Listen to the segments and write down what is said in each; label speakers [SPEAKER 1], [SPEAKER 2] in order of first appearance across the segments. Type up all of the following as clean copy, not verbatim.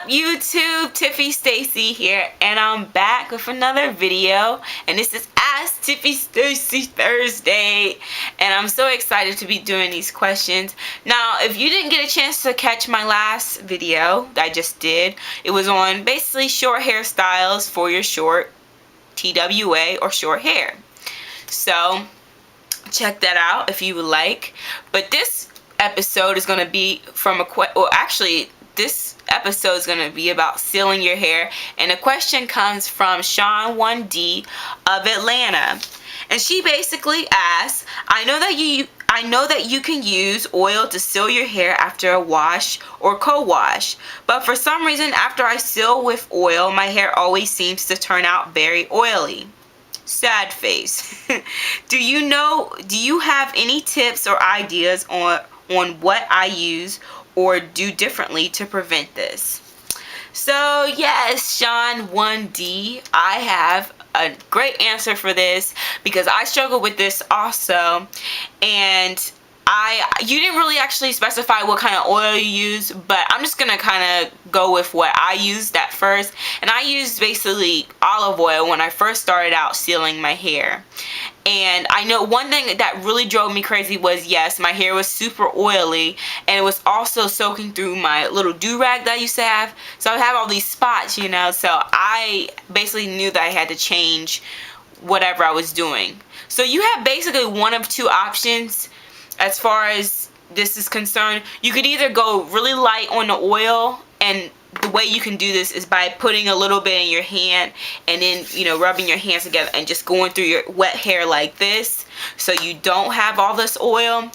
[SPEAKER 1] YouTube? Tiffy Stacey here, and I'm back with another video, and this is Ask Tiffy Stacey Thursday, and I'm so excited to be doing these questions. Now, if you didn't get a chance to catch my last video that I just did, it was on basically short hairstyles for your short TWA or short hair. So check that out if you would like. But this episode is going to be from this episode is going to be about sealing your hair, and the question comes from Sean 1D of Atlanta, and she basically asks, I know that you can use oil to seal your hair after a wash or co-wash, but for some reason after I seal with oil, my hair always seems to turn out very oily. Sad face. Do you have any tips or ideas on what I use or do differently to prevent this? So yes, Sean 1D, I have a great answer for this because I struggle with this also, and you didn't really actually specify what kind of oil you use, but I'm just gonna kind of go with what I used at first. And I used basically olive oil when I first started out sealing my hair. And I know one thing that really drove me crazy was, yes, my hair was super oily, and it was also soaking through my little do-rag that I used to have. So I have all these spots, so I basically knew that I had to change whatever I was doing. So you have basically one of two options as far as this is concerned. You could either go really light on the oil, and the way you can do this is by putting a little bit in your hand and then rubbing your hands together and just going through your wet hair like this, so you don't have all this oil.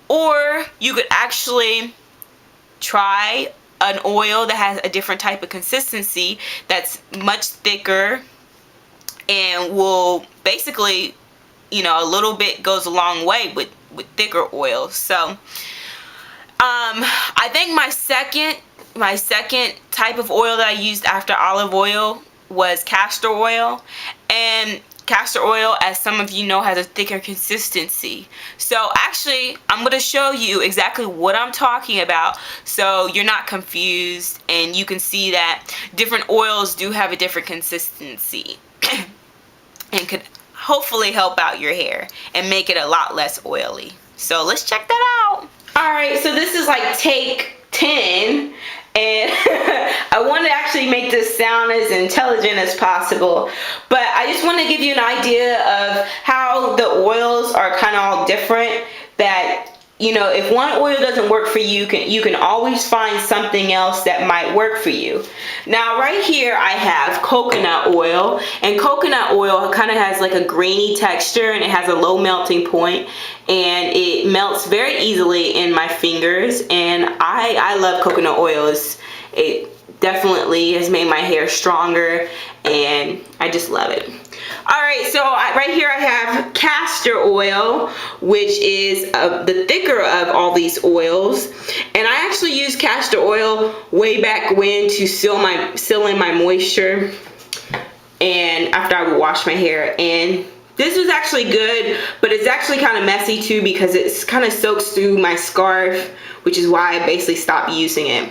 [SPEAKER 1] Or you could actually try an oil that has a different type of consistency that's much thicker and will basically, a little bit goes a long way with thicker oil. So I think my second type of oil that I used after olive oil was castor oil, and castor oil, as some of you know, has a thicker consistency. So actually I'm going to show you exactly what I'm talking about so you're not confused, and you can see that different oils do have a different consistency and could hopefully help out your hair and make it a lot less oily. So let's check that out. Alright, so this is like take 10, and I want to actually make this sound as intelligent as possible, but I just want to give you an idea of how the oils are kind of all different, that if one oil doesn't work for you, you can always find something else that might work for you. Now right here I have coconut oil, and coconut oil kind of has like a grainy texture, and it has a low melting point, and it melts very easily in my fingers, and I love coconut oil. It definitely has made my hair stronger, and I just love it. Alright, so right here I have castor oil, which is the thicker of all these oils, and I actually used castor oil way back when to seal in my moisture, and after I would wash my hair. And this was actually good, but it's actually kind of messy too because it kind of soaks through my scarf, which is why I basically stopped using it.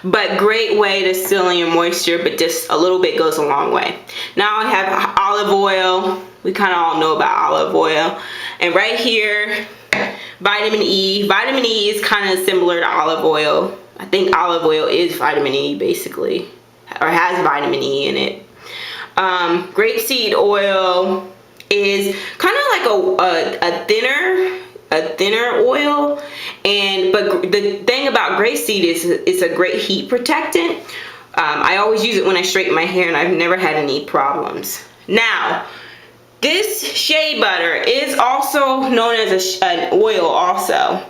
[SPEAKER 1] But great way to seal in your moisture, but just a little bit goes a long way. Now I have olive oil. We kind of all know about olive oil. And right here, vitamin E. Vitamin E is kind of similar to olive oil. I think olive oil is vitamin E basically, or has vitamin E in it. Grapeseed oil is kind of like a thinner oil, but the thing about grapeseed is it's a great heat protectant. I always use it when I straighten my hair, and I've never had any problems. Now, this shea butter is also known as an oil also.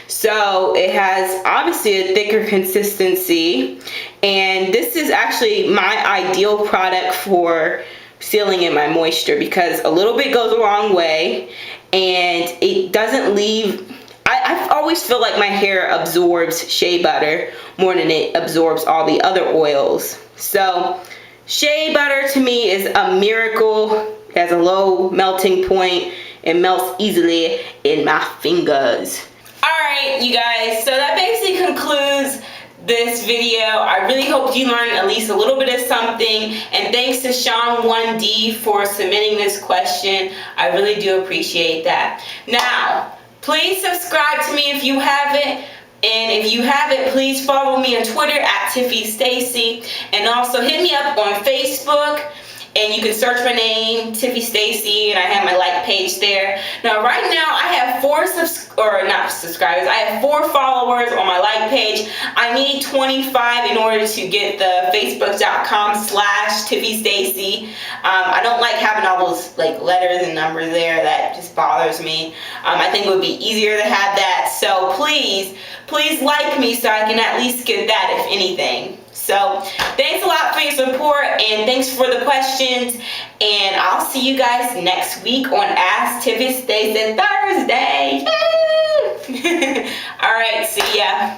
[SPEAKER 1] So it has obviously a thicker consistency, and this is actually my ideal product for sealing in my moisture because a little bit goes a long way, and it doesn't leave. I always feel like my hair absorbs shea butter more than it absorbs all the other oils. So shea butter to me is a miracle. It has a low melting point. It melts easily in my fingers. Alright, you guys, so that basically concludes this video. I really hope you learned at least a little bit of something, and thanks to Sean 1D for submitting this question. I really do appreciate that. Now, please subscribe to me if you haven't. And if you haven't, please follow me on Twitter at Tiffy Stacey, and also hit me up on Facebook. And you can search my name, Tiffy Stacey, and I have my like page there. Now, right now, I have 4 followers on my like page. I need 25 in order to get the facebook.com/Tiffy Stacey. I don't like having all those like letters and numbers there. That just bothers me. I think it would be easier to have that. So please like me so I can at least get that, if anything. So thanks a lot for your support, and thanks for the questions, and I'll see you guys next week on Ask Tiffy Stacey Thursday. All right, see ya.